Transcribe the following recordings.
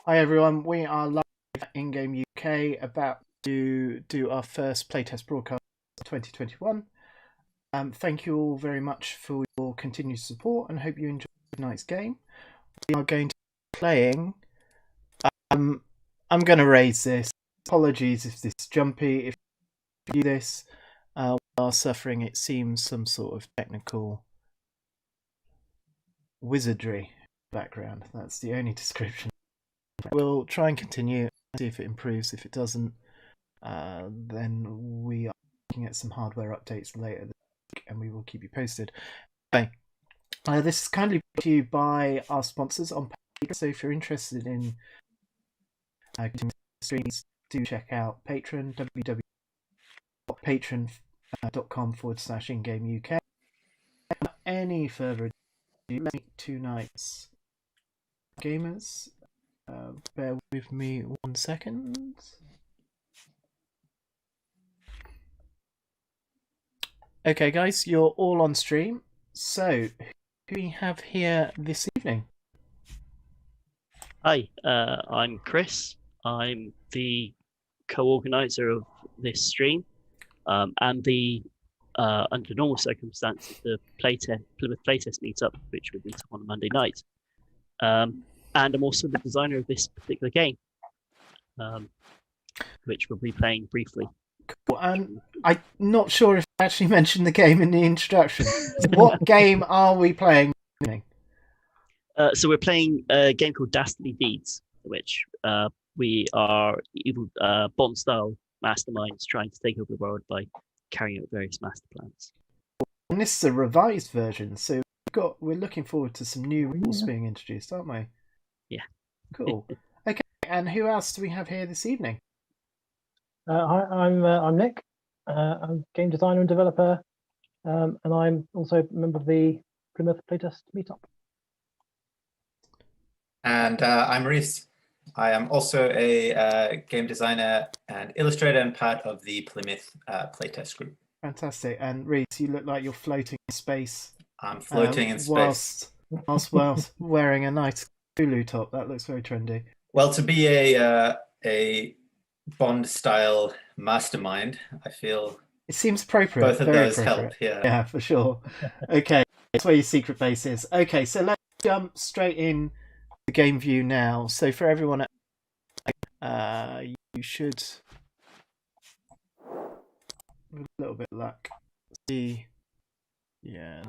Hi everyone, we are live at In-Game UK about to do our first playtest broadcast of 2021. Thank you all very much for your continued support and hope you enjoyed tonight's game. We are going to be playing... I'm going to raise this. Apologies if this is jumpy. If you do this, we are suffering, it seems, some sort of technical wizardry background. That's the only description. We'll try and continue, see if it improves. If it doesn't, then we are looking at some hardware updates later this week, and we will keep you posted. Okay. This is kindly brought to you by our sponsors on Patreon. So if you're interested in streams, do check out Patreon, www.patreon.com/ingameuk. Without any further ado, tonight's gamers. Bear with me 1 second. Okay, guys, you're all on stream. So, who do we have here this evening? Hi, I'm Chris. I'm the co-organizer of this stream, and the under normal circumstances the Plymouth playtest meetup, which we've been to on a Monday night. And I'm also the designer of this particular game, which we'll be playing briefly. Cool. And I'm not sure if I actually mentioned the game in the introduction. What game are we playing? So we're playing a game called Dastardly Deeds, which we are evil Bond-style masterminds trying to take over the world by carrying out various master plans. And this is a revised version, so we're looking forward to some new rules being introduced, aren't we? Yeah. Cool. Okay, and who else do we have here this evening? Hi, I'm Nick. I'm a game designer and developer, and I'm also a member of the Plymouth playtest meetup. And I'm Reese. I am also a game designer and illustrator and part of the Plymouth playtest group. Fantastic. And Reese, you look like you're floating in space. I'm floating in space. Whilst wearing a nice Hulu top. That looks very trendy. Well, to be a Bond-style mastermind, I feel it seems appropriate. Both of those help, Yeah, for sure. Okay, that's where your secret base is. Okay, so let's jump straight in the game view now. So for everyone, you should, with a little bit of luck, see. Yeah.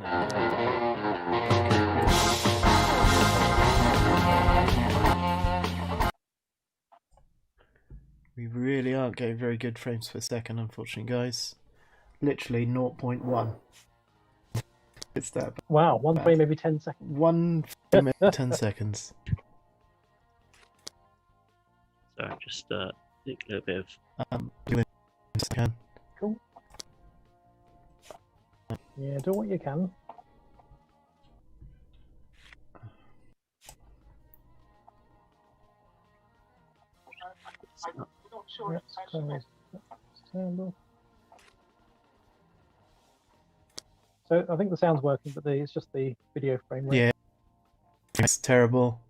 We really aren't getting very good frames per second, unfortunately, guys. Literally 0.1. It's that bad. Wow, one frame every 10 seconds. 1 frame every 10 seconds. So just a little bit of... Cool. Yeah, do what you can. So I think the sound's working, but it's just the video frame rate. Yeah, it's terrible.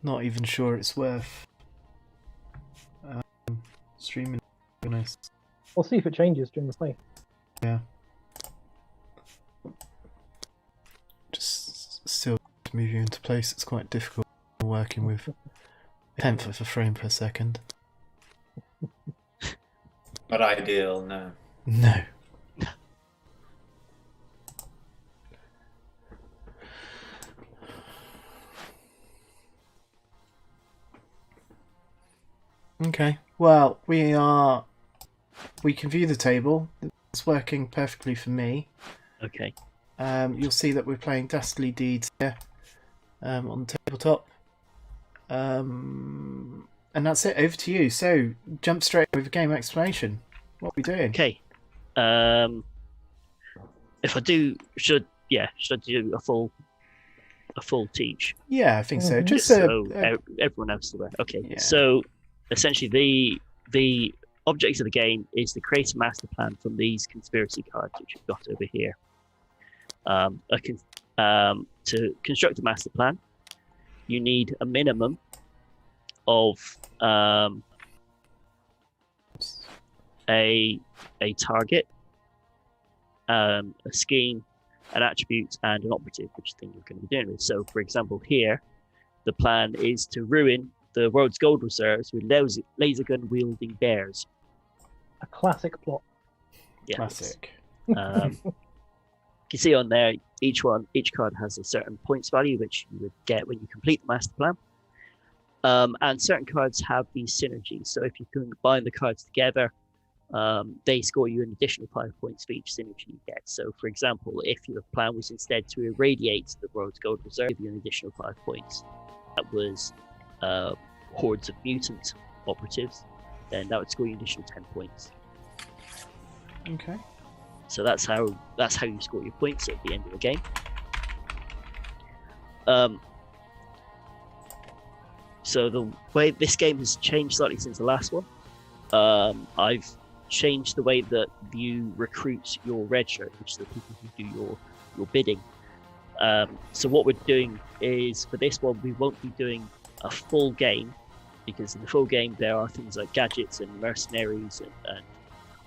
Not even sure it's worth streaming. Nice. We'll see if it changes during the play. Yeah. Just still to move you into place. It's quite difficult working with a tenth of a frame per second. Not ideal, no. No. Okay. Well, we can view the table. It's working perfectly for me. Okay. You'll see that we're playing Dastardly Deeds here on the tabletop. And that's it. Over to you. So, jump straight with a game explanation. What are we doing? Okay. If I do, should I do a full teach? Yeah, I think so. Just so everyone else is aware. Okay. Yeah. So, essentially, the object of the game is to create a master plan from these conspiracy cards, which you've got over here. to construct a master plan, you need a minimum of a target, a scheme, an attribute, and an operative, which thing you're going to be doing with. So, for example, here, the plan is to ruin the world's gold reserves with laser gun wielding bears. A classic plot. Yeah, Classic. you can see on there, each card has a certain points value, which you would get when you complete the master plan. And certain cards have these synergies. So if you combine the cards together, they score you an additional 5 points for each synergy you get. So, for example, if your plan was instead to irradiate the world's gold reserve, give you an additional 5 points. That was hordes of mutant operatives, then that would score you an additional 10 points. Okay. So that's how you score your points at the end of the game. So the way this game has changed slightly since the last one, I've changed the way that you recruit your red shirt, which is the people who do your bidding. So what we're doing is, for this one, we won't be doing a full game, because in the full game there are things like gadgets and mercenaries and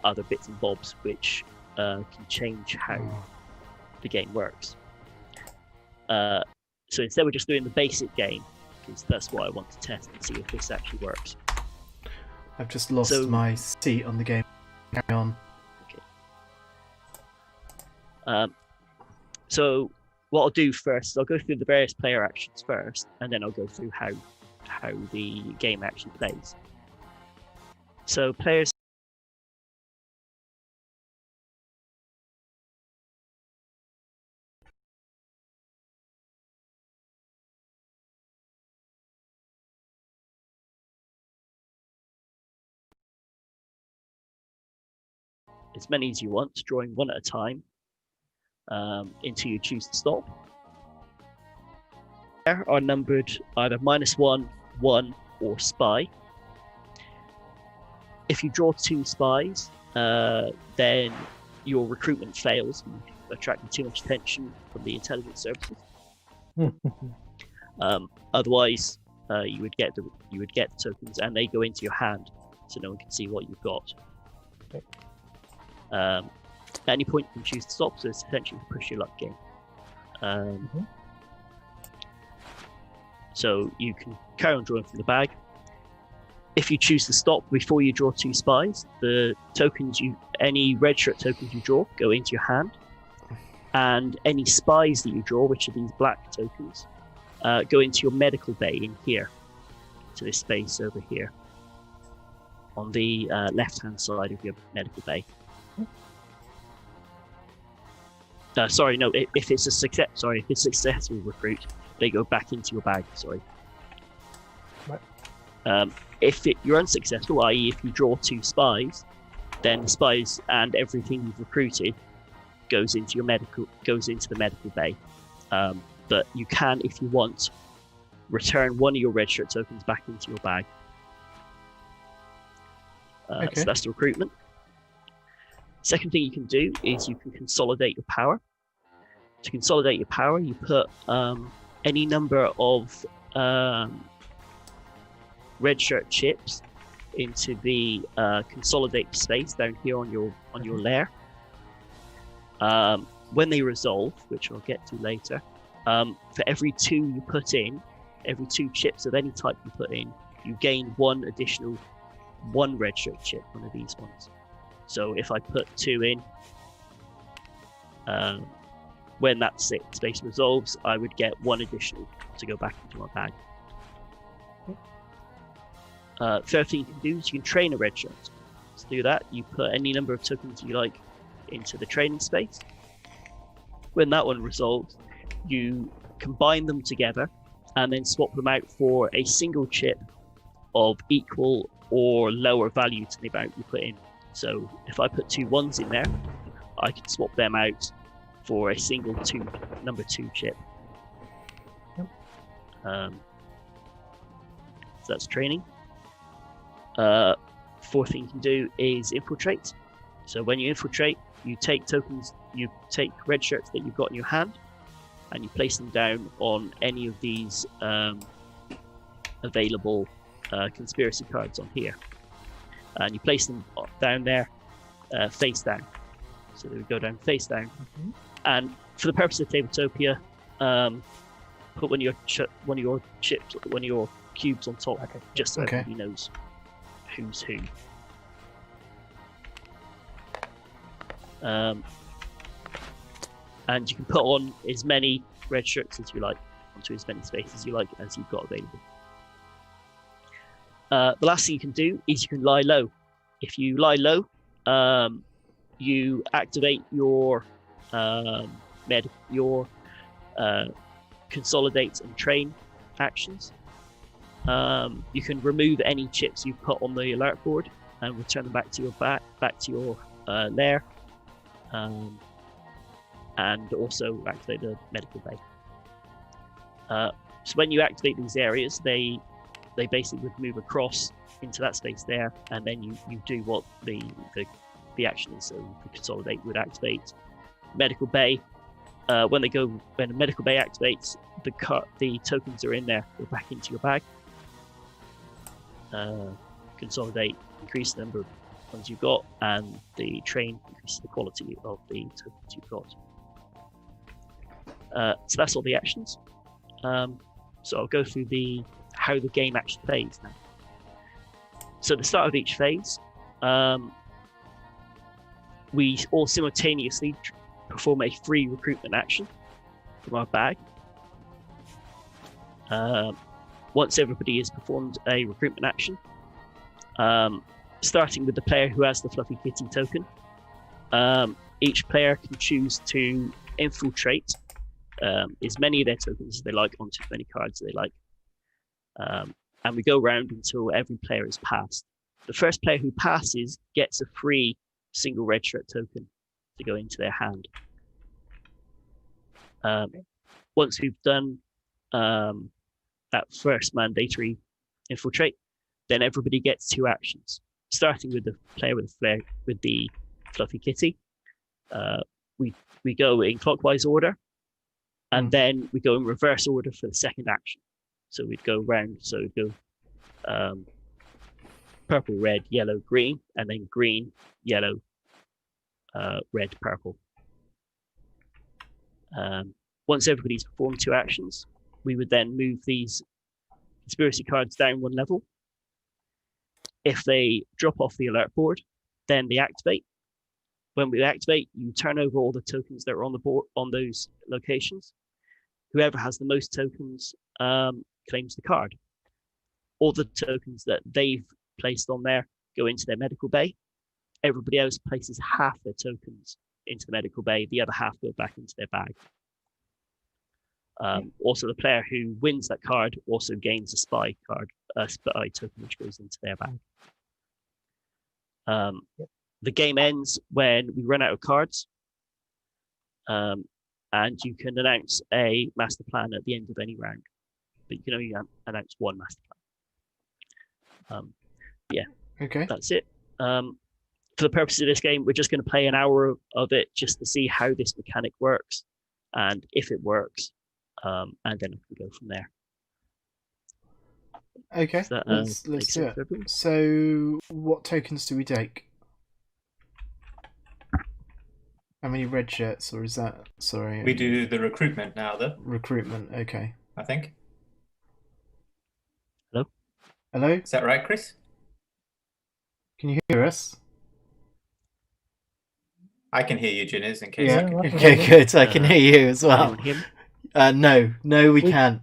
other bits and bobs which can change how the game works. So instead we're just doing the basic game, because that's what I want to test and see if this actually works. I've just lost my seat on the game. Carry on. Okay. So what I'll do first is I'll go through the various player actions first, and then I'll go through how the game actually plays. So players as many as you want, drawing one at a time until you choose to stop. There are numbered either -1, 1, or spy. If you draw 2 spies, then your recruitment fails, attracting too much attention from the intelligence services. Otherwise, you would get the tokens, and they go into your hand, so no one can see what you've got. Okay. At any point you can choose to stop, so it's essentially a push your luck game. So you can carry on drawing from the bag. If you choose to stop before you draw 2 spies, the tokens any red shirt tokens you draw go into your hand, and any spies that you draw, which are these black tokens, go into your medical bay in here, to this space over here, on the left-hand side of your medical bay. Sorry, no. If it's a successful recruit, they go back into your bag. Sorry. Right. If you're unsuccessful, i.e., if you draw 2 spies, then the spies and everything you've recruited goes into the medical bay. But you can, if you want, return one of your red shirt tokens back into your bag. Okay. So that's the recruitment. Second thing you can do is you can consolidate your power. To consolidate your power, you put any number of red shirt chips into the consolidate space down here on your layer. When they resolve, which I'll get to later, for every 2 you put in, every 2 chips of any type you put in, you gain 1 additional red shirt chip, one of these ones. So if I put 2 in, when that space resolves, I would get 1 additional to go back into my bag. Third thing you can do is you can train a red shirt. To do that, you put any number of tokens you like into the training space. When that one resolves, you combine them together and then swap them out for a single chip of equal or lower value to the amount you put in. So if I put 2 1s in there, I can swap them out for a single number 2 chip. Yep. So that's training. Fourth thing you can do is infiltrate. So when you infiltrate, you take tokens, you take red shirts that you've got in your hand, and you place them down on any of these available conspiracy cards on here, and you place them down there face down, so they would go down face down. And for the purpose of Tabletopia, put one of your cubes on top, just so everybody knows who's who. And you can put on as many red shirts as you like onto as many spaces as you like as you've got available. The last thing you can do is you can lie low. If you lie low, you activate your consolidate and train actions. You can remove any chips you've put on the alert board and return them back to your lair, and also activate the medical bay. So when you activate these areas, they basically would move across into that space there, and then you do what the action is. So the consolidate would activate medical bay. When the medical bay activates, the tokens are in there, go back into your bag. Consolidate, increase the number of ones you've got, and the train increases the quality of the tokens you've got. So that's all the actions. So I'll go through how the game actually plays now. So at the start of each phase, we all simultaneously perform a free recruitment action from our bag. Once everybody has performed a recruitment action, starting with the player who has the Fluffy Kitty token, each player can choose to infiltrate as many of their tokens as they like onto as many cards as they like. And we go around until every player is passed. The first player who passes gets a free single red shirt token to go into their hand. Once we've done that first mandatory infiltrate, then everybody gets 2 actions. Starting with the player with the Fluffy Kitty, we go in clockwise order, and then we go in reverse order for the second action. So we'd go round. So we'd go purple, red, yellow, green, and then green, yellow, red, purple. Once everybody's performed 2 actions, we would then move these conspiracy cards down 1 level. If they drop off the alert board, then they activate. When we activate, you turn over all the tokens that are on the board on those locations. Whoever has the most tokens claims the card. All the tokens that they've placed on there go into their medical bay. Everybody else places half their tokens into the medical bay. The other half go back into their bag. Also, the player who wins that card also gains a spy token, which goes into their bag. The game ends when we run out of cards, and you can announce a master plan at the end of any round, but you can only announce 1 master plan. Okay. That's it. For the purposes of this game, we're just going to play an hour of it just to see how this mechanic works and if it works, and then we can go from there. Okay, So that, let's do it. So, what tokens do we take? How many red shirts, or is that... Sorry. We do the recruitment now, though. Recruitment, okay. I think. Hello? Hello? Is that right, Chris? Can you hear us? I can hear you, Jiniz, in case Yeah, you can. okay, good. I can hear you as well. Anyone hear me? No, we can't.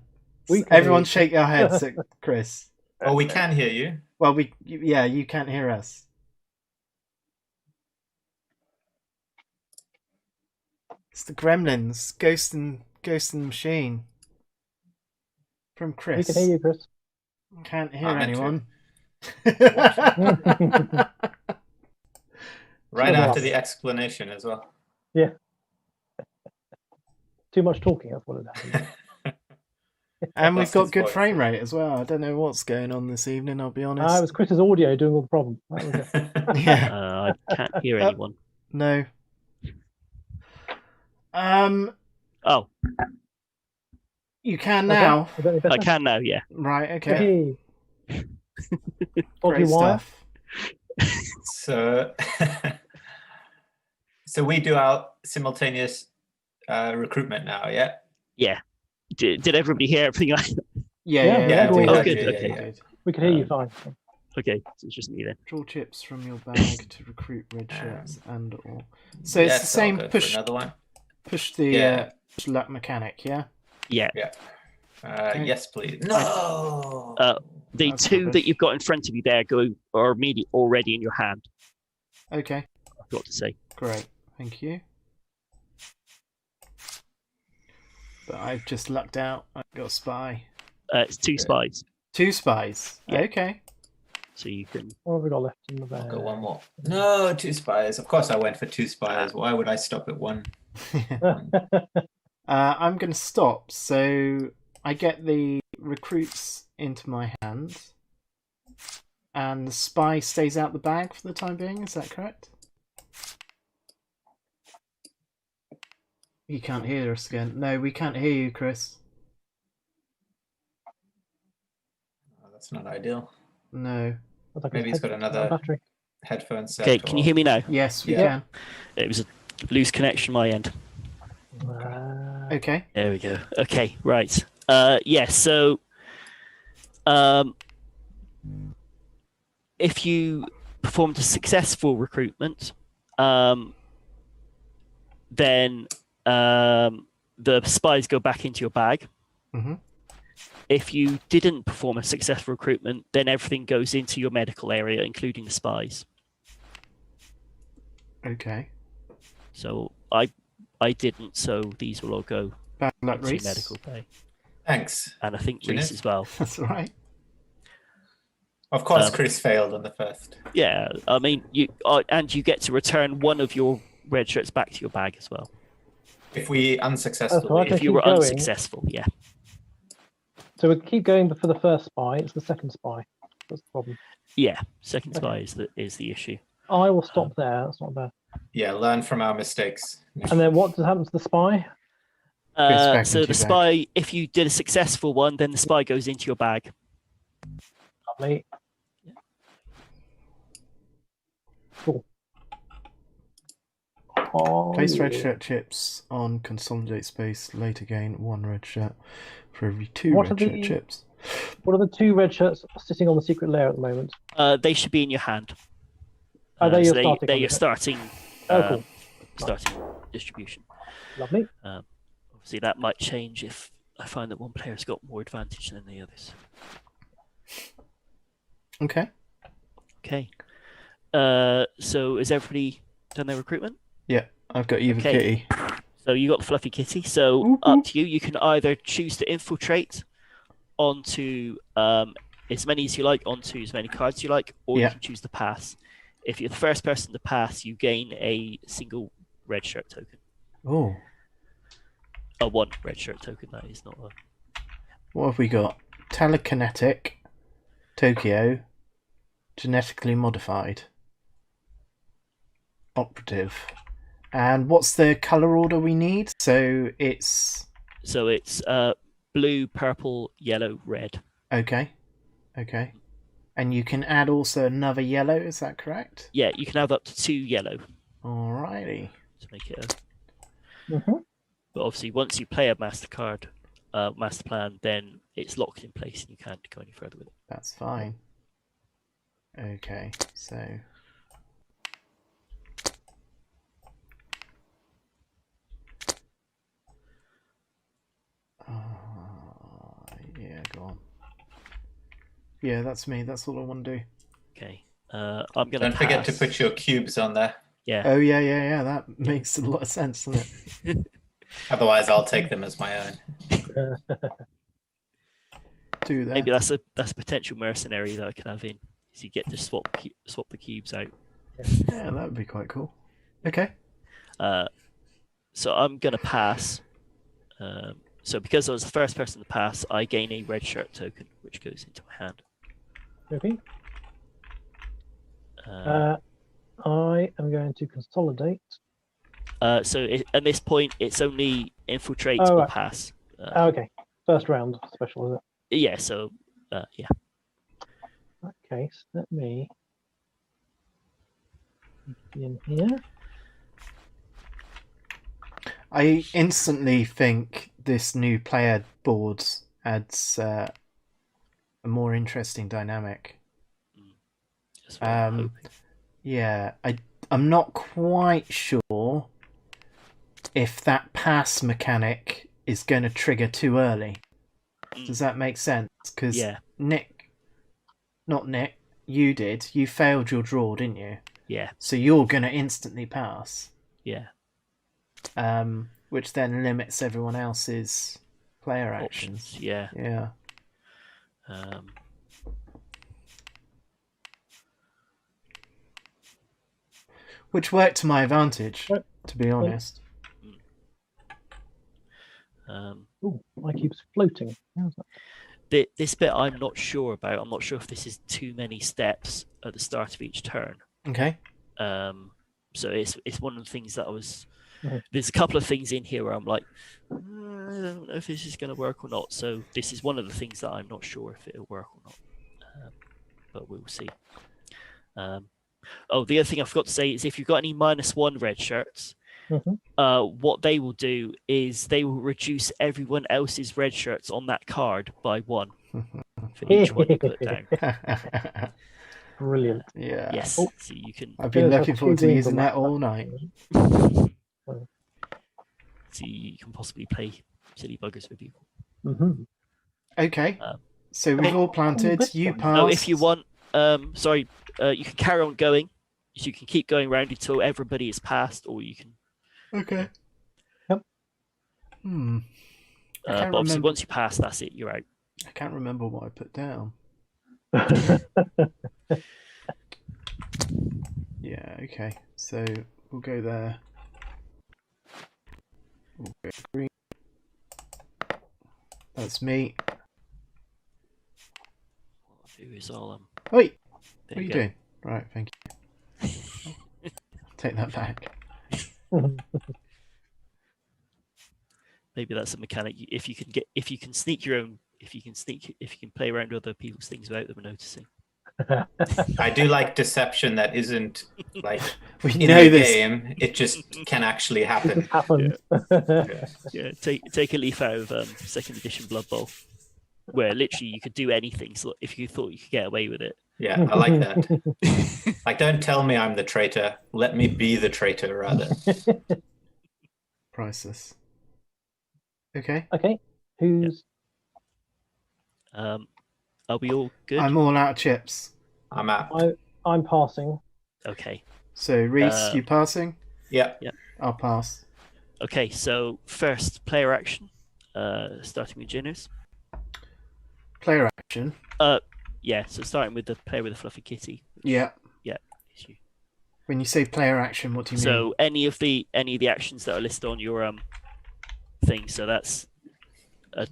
Everyone shake your heads at Chris. Oh, we can hear you. Well, you can't hear us. It's the Gremlins, Ghost and the Machine. From Chris. We can hear you, Chris. Can't hear I'm into anyone. Right after the explanation as well. Yeah. Too much talking, that's what it happened. And we've Lost got his good voice. frame rate as well. I don't know what's going on this evening, I'll be honest. It was Chris's audio doing all the problem. That was it. Yeah. I can't hear anyone. No. Oh, You can Okay, now. is that any I better? can now, yeah. Right, okay. Hey. Great Dodgy wire. stuff. So, so we do our simultaneous recruitment now, yeah? Yeah. Did everybody hear everything? Yeah, Yeah, yeah, yeah, we we did. heard we you, did, yeah, we yeah. did. We can hear you fine. Okay, so it's just me then. Draw chips from your bag to recruit red shirts and or. So it's the Yes, same I'll go push for another one. push the Yeah. push luck mechanic, yeah? Yeah. Okay. Yes, please. No. The That's two that rubbish. you've got in front of you there are immediately already in your hand, Okay, I've got to say. great. Thank you. But I've just lucked out. I've got a spy. It's two spies, 2 spies. Yeah. Okay. so you can. What have we got left in the I'll bag? go one more. No, 2 spies. Of course I went for 2 spies. Why would I stop at 1? I'm going to stop. So I get the recruits into my hands. And the spy stays out the bag for the time being. Is that correct? You can't hear us again. No, we can't hear you, Chris. Oh, that's not ideal. No. Looks like Maybe he's it's got another battery. headphone set. Okay, can you hear me now? Yes, we Yeah. can. It was a loose connection on my end. Okay. There we go. Okay, right. Yeah, so if you performed a successful recruitment, then the spies go back into your bag. Mm-hmm. If you didn't perform a successful recruitment, then everything goes into your medical area, including the spies. Okay. So I didn't, so these will all go Bad luck, into Reese. medical bay. Thanks. And I think Jeanette? Reese as well. That's all right. Of course, Chris failed on the first. Yeah, I mean, you get to return one of your red shirts back to your bag as well. If we unsuccessfully, Okay. If you keep were going. unsuccessful, yeah. So we keep going for the first spy. It's the second spy. That's the problem. Yeah, second Okay. spy is the issue. I will stop there. That's not bad. yeah, learn from our mistakes. And then what happens to the spy? Goes back So into the your spy, if you did a successful one, then the spy goes into your bag. Lovely. Cool. Oh, Place red yeah. shirt chips on consolidate space. Later gain 1 red shirt for every 2 What red are shirt the- chips. What are the 2 red shirts sitting on the secret layer at the moment? They should be in your hand. Oh, they're So your starting they ones, are yeah. starting. Oh, cool. Starting distribution. Lovely. Obviously, that might change if I find that one player's got more advantage than the others. Okay. Okay. So is everybody done their recruitment? Yeah, I've got Eva Okay. Kitty. So you got the fluffy kitty. So Whoop, up whoop. to you. You can either choose to infiltrate onto as many as you like, onto as many cards you like, or Yeah. you can choose to pass. If you're the first person to pass, you gain a single red shirt token. Oh, A 1 red shirt token, that is not a... what have we got? Telekinetic, Tokyo, genetically modified, operative. And what's the colour order we need? So it's... So it's blue, purple, yellow, red. Okay. Okay. And you can add also another yellow, is that correct? Yeah, you can have up to 2 yellow Alrighty. to make it a... hmm But obviously, once you play a master card, master plan, then it's locked in place and you can't go any further with it. That's fine. Okay, so... yeah, go on. Yeah, that's me. That's all I want to do. Okay. I'm going to Don't forget to put your cubes on there. Yeah. Oh, yeah. That makes a lot of sense, doesn't it? Otherwise, I'll take them as my own. Do that. Maybe that's a potential mercenary that I can have in. So you get to swap the cubes out. Yeah, that would be quite cool. Okay. So I'm going to pass. So because I was the first person to pass, I gain a red shirt token, which goes into my hand. Okay. I am going to consolidate. So at this point, it's only infiltrate Oh, or right. pass. Okay. first round special, is Yeah. So yeah. it? In that case, let me be in here. I instantly think this new player board adds a more interesting dynamic. That's what I'm hoping. Yeah, I'm not quite sure if that pass mechanic is going to trigger too early. Does that make sense? Because Yeah. not Nick, you did. You failed your draw, didn't you? Yeah. So you're going to instantly pass. Yeah. Which then limits everyone else's player actions. Options. Yeah. Yeah. Which worked to my advantage, to be honest. Oh, my cube's floating. How's that? This bit I'm not sure about. I'm not sure if this is too many steps at the start of each turn. Okay. So it's one of the things that I was. Mhm. There's a couple of things in here where I'm like, I don't know if this is going to work or not. So this is one of the things that I'm not sure if it'll work or not. But we'll see. Oh, the other thing I forgot to say is if you've got any -1 red shirts, what they will do is they will reduce everyone else's red shirts on that card by 1 for each one you put down. Brilliant. Yeah. Yes, Oh. so you can. I've been Goes looking up forward to 2 using greens that on all night. So you can possibly play silly buggers with people. Okay. So we've all planted. this You one. passed. No, if you want, you can carry on going. So you can keep going around until everybody is passed, or you can. Okay. Yep. I But can't obviously, remember. once you pass, that's it. You're out. I can't remember what I put down. Yeah, okay. So we'll go there. We'll go green. That's me. What I'll do is I'll Wait, there what are you go. doing? Right, thank you. Take that back. Maybe that's a mechanic. If you can sneak your own, if you can play around with other people's things without them noticing. I do like deception that isn't like We in know the this. game. It just can actually It happen. just happens. Yeah, take a leaf out of second edition Blood Bowl, where literally you could do anything. So if you thought you could get away with it, Yeah, I like that. Like, don't tell me I'm the traitor. Let me be the traitor, rather. Priceless. Okay. Okay. Who's are we all good? I'm all out of chips. I'm out. I'm passing. Okay. So Reese, you passing? Yeah. I'll pass. Okay. So first player action, starting with Jinners. Player action. Yeah. So starting with the player with the fluffy kitty. Yeah. Yeah. It's you. When you say player action, what do you mean? So any of the actions that are listed on your thing. So that's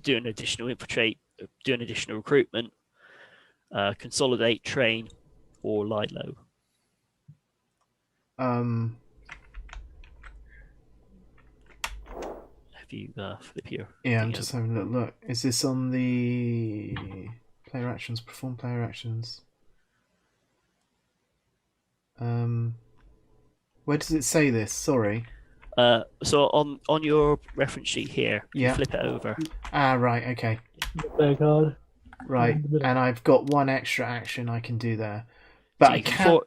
do an additional infiltrate, do an additional recruitment, consolidate, train, or lie low. Have you flip here? Yeah, I'm just having a look. Is this on the player actions? Perform player actions. Where does it say this? Sorry. So on your reference sheet here, if Yeah. you flip it over. Ah, right. Okay. Player card. Right, and I've got one extra action I can do there, but So I you can't.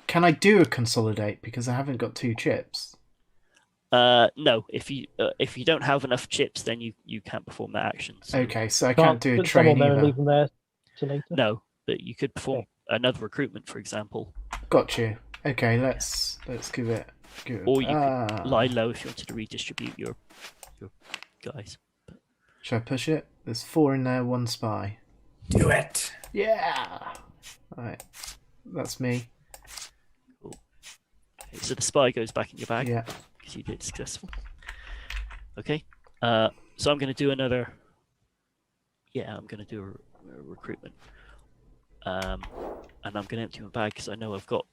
Can I do a consolidate because I haven't got 2 chips? No, if you don't have enough chips, then you can't perform that action. So Okay, so I can't do a put some train on there and either. leave them there till later. no, but you could perform another recruitment, for example. Got you. Okay, let's give it. Or you could lie low if you wanted to redistribute your guys. Should I push it? There's 4 in there, 1 spy. Do it. Yeah. Right, that's me. Cool. Okay, so the spy goes back in your bag. Yeah. Because you did successful. Okay. So I'm going to do another. Yeah, I'm going to do a recruitment. And I'm going to empty my bag because I know I've got.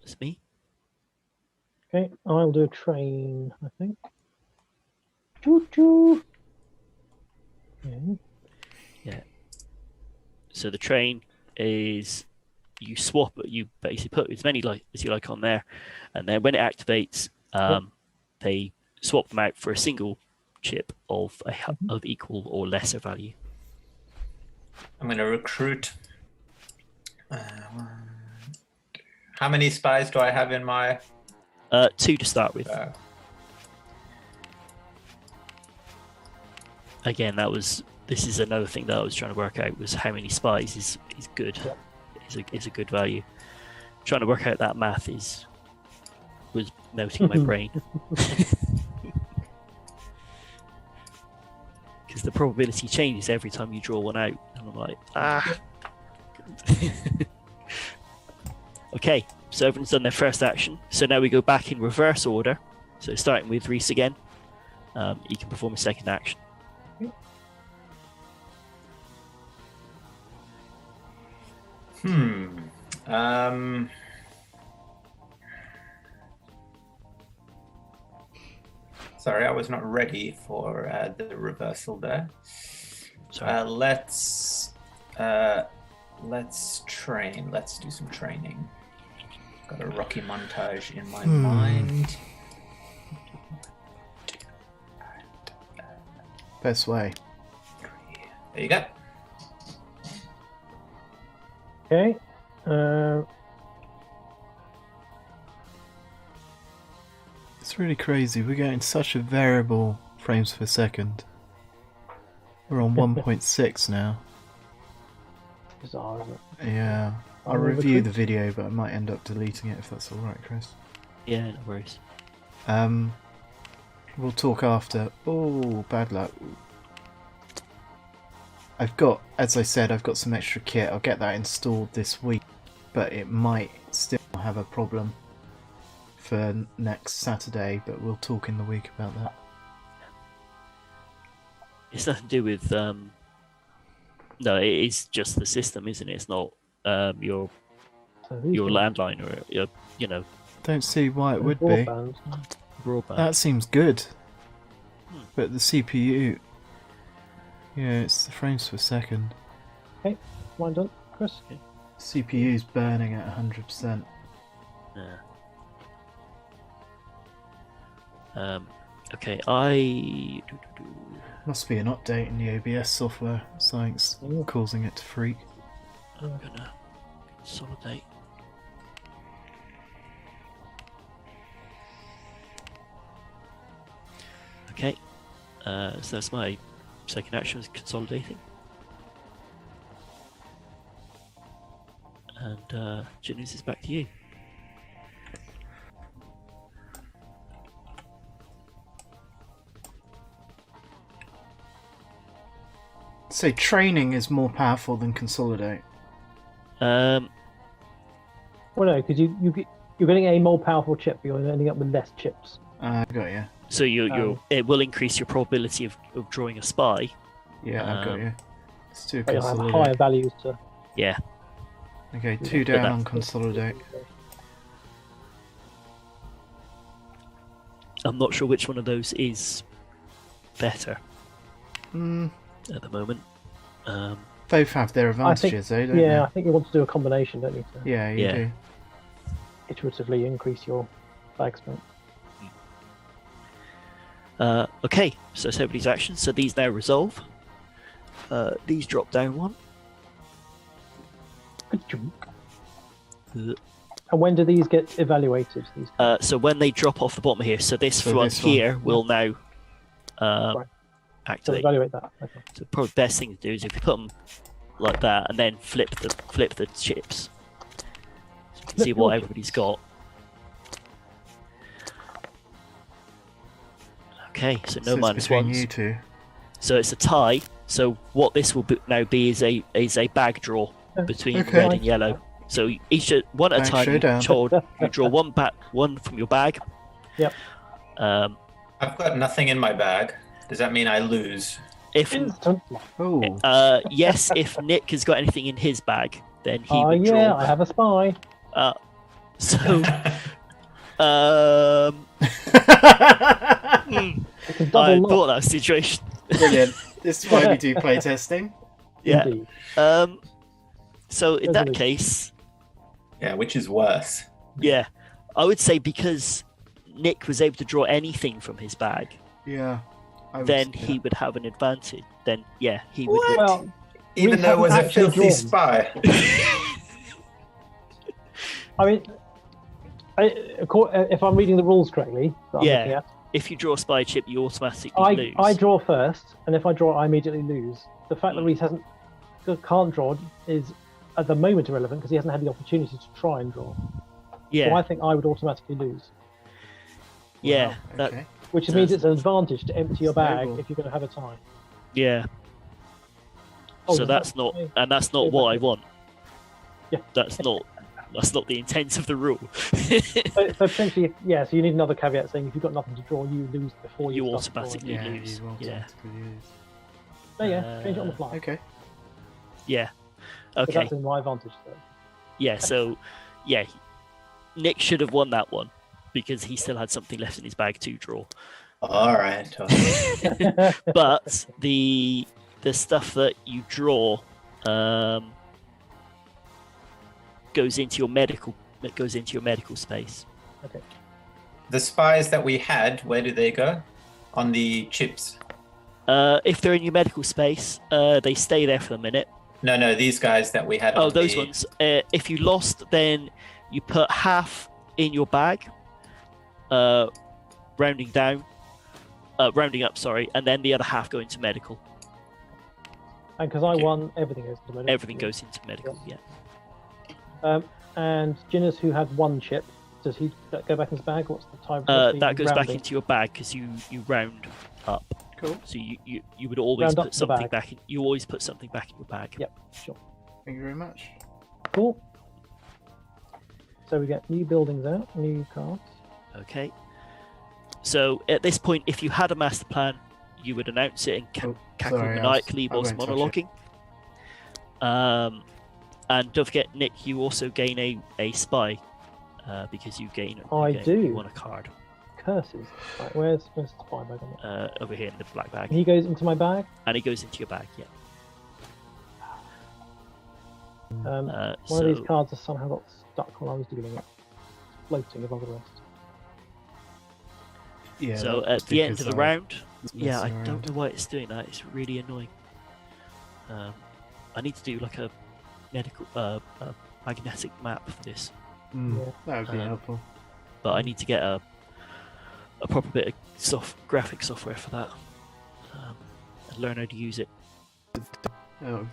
That's me. Okay, I'll do a train, I think. Choo choo. Yeah. So the train is you swap. You basically put as many as you like on there, and then when it activates, they swap them out for a single chip of equal or lesser value. I'm going to recruit. How many spies do I have in my? 2 to start with. Again, this is another thing that I was trying to work out, was how many spies is good. Is a good value. Trying to work out that math was melting my brain. Because the probability changes every time you draw one out, and I'm like, Okay, so everyone's done their first action. So now we go back in reverse order. So starting with Reese again, you can perform a second action. Sorry, I was not ready for the reversal there. Sorry. Let's train. Let's do some training. Got a Rocky montage in my mind. Best way. There you go. Okay. It's really crazy. We're getting such a variable frames per second. We're on 1.6 now. Bizarre, isn't it? Yeah. I'll review the video, but I might end up deleting it if that's alright, Chris. Yeah, no worries. We'll talk after. Oh, bad luck. As I said, I've got some extra kit. I'll get that installed this week, but it might still have a problem for next Saturday, but we'll talk in the week about that. It's nothing to do with no, it is just the system, isn't it? It's not your landline or your Don't see why it would be. broadband. That seems good. But the CPU, yeah, it's the frames per second. Okay, mine done, Chris. Okay. CPU's burning at 100%. Yeah. Okay, I Must be an update in the OBS software. Something's causing it to freak. I'm gonna consolidate. Okay, so that's my second action, is consolidating. And Janus is back to you. So training is more powerful than consolidate. Well, no, because you're getting a more powerful chip, but you're ending up with less chips. Got you. So it will increase your probability of drawing a spy. Yeah, I got you. Let's do a But you'll have consolidate. higher values to. Yeah. Okay, 2 down on consolidate. I'm not sure which one of those is better at the moment. Both have their advantages, though, don't I think you want to do a combination, don't you? To Yeah, you do. iteratively increase your flag spent. Okay, so that's everybody's actions. So these now resolve. These drop down one. And when do these get evaluated? So when they drop off the bottom here, so this So one this one. here will now So activate. evaluate that. Okay. So probably the best thing to do is if you put them like that and then flip the chips, so you can see what everybody's got. Okay, so no it's minus between ones. you two. So it's a tie. So what this will now be is a bag draw between Okay. red and yellow. So each one at a Bag time. showdown. You draw one from your bag. Yep. I've got nothing in my bag. Does that mean I lose? If Instant. Oh, yes, if Nick has got anything in his bag, then he Oh would yeah, draw. I have a spy. So, It's a I double knock. thought that situation. Brilliant. This is why we do playtesting. Yeah. Indeed. So in that Resolution. case, Yeah, which is worse? yeah, I would say because Nick was able to draw anything from his bag, Yeah. then he would have an advantage. Then yeah, he would. What? Well, Even Reese though it was a hasn't actually filthy drawn. spy. I mean, if I'm reading the rules correctly, that I'm Yeah. looking at, If you draw a spy chip, you automatically lose. I draw first, and if I draw, I immediately lose. The fact that Reese can't draw is at the moment irrelevant because he hasn't had the opportunity to try and draw. Yeah, So I think I would automatically lose, yeah, Wow, that, okay. which means it's an advantage to empty your bag Snowball. if you're going to have a time. yeah. Oh, So that's not, and that's not what I want. Yeah. That's not the intent of the rule. So potentially, yeah. So you need another caveat saying if you've got nothing to draw, you lose before You you start automatically drawing. Yeah, lose. you will Yeah. automatically lose. Oh yeah, change it on the fly. Okay. Yeah. So Okay. that's in my advantage. Though. Yeah. So, yeah, Nick should have won that one because he still had something left in his bag to draw. All right. But the stuff that you draw goes into your medical. It goes into your medical space. Okay. The spies that we had, where do they go? On the chips. If they're in your medical space, they stay there for a minute. No, these guys that we had. Oh, on those the... ones. If you lost, then you put half in your bag, rounding up, sorry, and then the other half go into medical. And because I Okay. won, everything goes to the medical. Everything goes into medical. Yeah. And Ginnis, who had one chip, does he go back in his bag? What's the time? That goes back into your bag because you round up. Cool. So you would always Round up put the something bag. back. You always put something back in your bag. Yep, sure. Thank you very much. Cool. So we get new buildings out, new cards. Okay. So at this point, if you had a master plan, you would announce it and cackle sorry, maniacally I whilst won't touch monologuing. And don't forget, Nick, you also gain a spy because you gain. You won a card Curses. Right, where's the spy bag on it? over here in the black bag, He goes into my bag. and it goes into your bag. Yeah. One So of these cards has somehow got stuck while I was dealing it. Floating above the rest. Yeah. so that's at the end of because the round, was yeah, I messing don't around. know why it's doing that. It's really annoying. I need to do like a medical magnetic map for this, Mm, Yeah. that would be helpful. but I need to get a proper bit of graphic software for that and learn how to use it. Oh,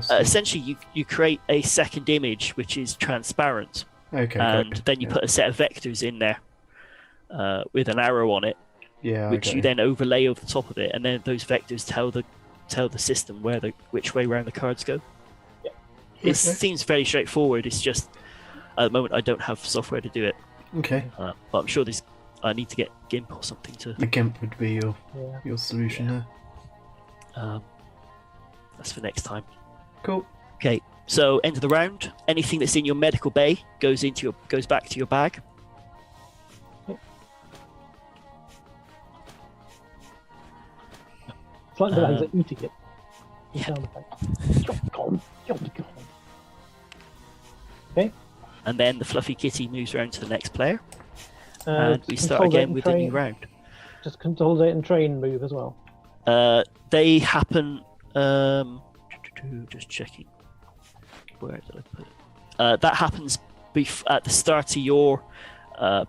Essentially, you create a second image which is transparent, okay. and gotcha. then you Yeah. put a set of vectors in there with an arrow on it, Yeah. which okay. you then overlay over the top of it, and then those vectors tell the system which way around the cards go. Yeah. It Okay. seems very straightforward. It's just at the moment I don't have software to do it, Okay. but I'm sure I need to get GIMP or something to. The GIMP would be Yeah. your solution there. That's for next time. Cool. Okay, so end of the round. Anything that's in your medical bay goes back to your bag. It's like the bags are eating it. Yeah. Sound effect. Yum, gone. Okay. And then the fluffy kitty moves around to the next player, Uh, and we start again with a new round. Just consolidate and train move as well. They happen. Just checking. Where did I put it? That happens at the start of your.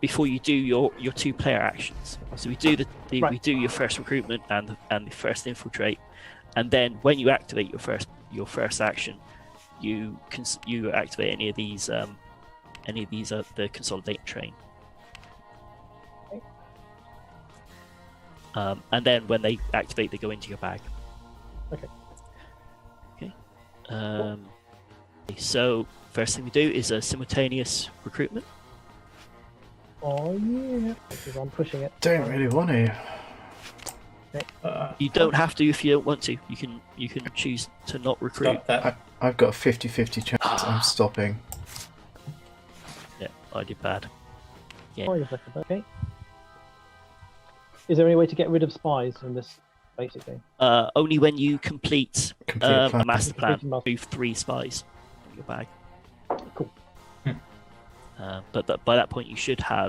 Before you do your two-player actions. So we do we do your first recruitment and the first infiltrate, and then when you activate your first action, you activate any of these the consolidate and train. And then when they activate, they go into your bag. Okay. Okay. So first thing we do is a simultaneous recruitment. Oh yeah, because I'm pushing it. Don't really want to. You don't have to if you don't want to. You can choose to not recruit. Stop that. I've got a 50-50 chance. I'm stopping. I did bad. Yeah. Oh, you're better, okay. Is there any way to get rid of spies in this basic game? Only when you complete Complete a plan. master plan. Complete master- Move 3 spies in your bag. Cool. But by that point, you should have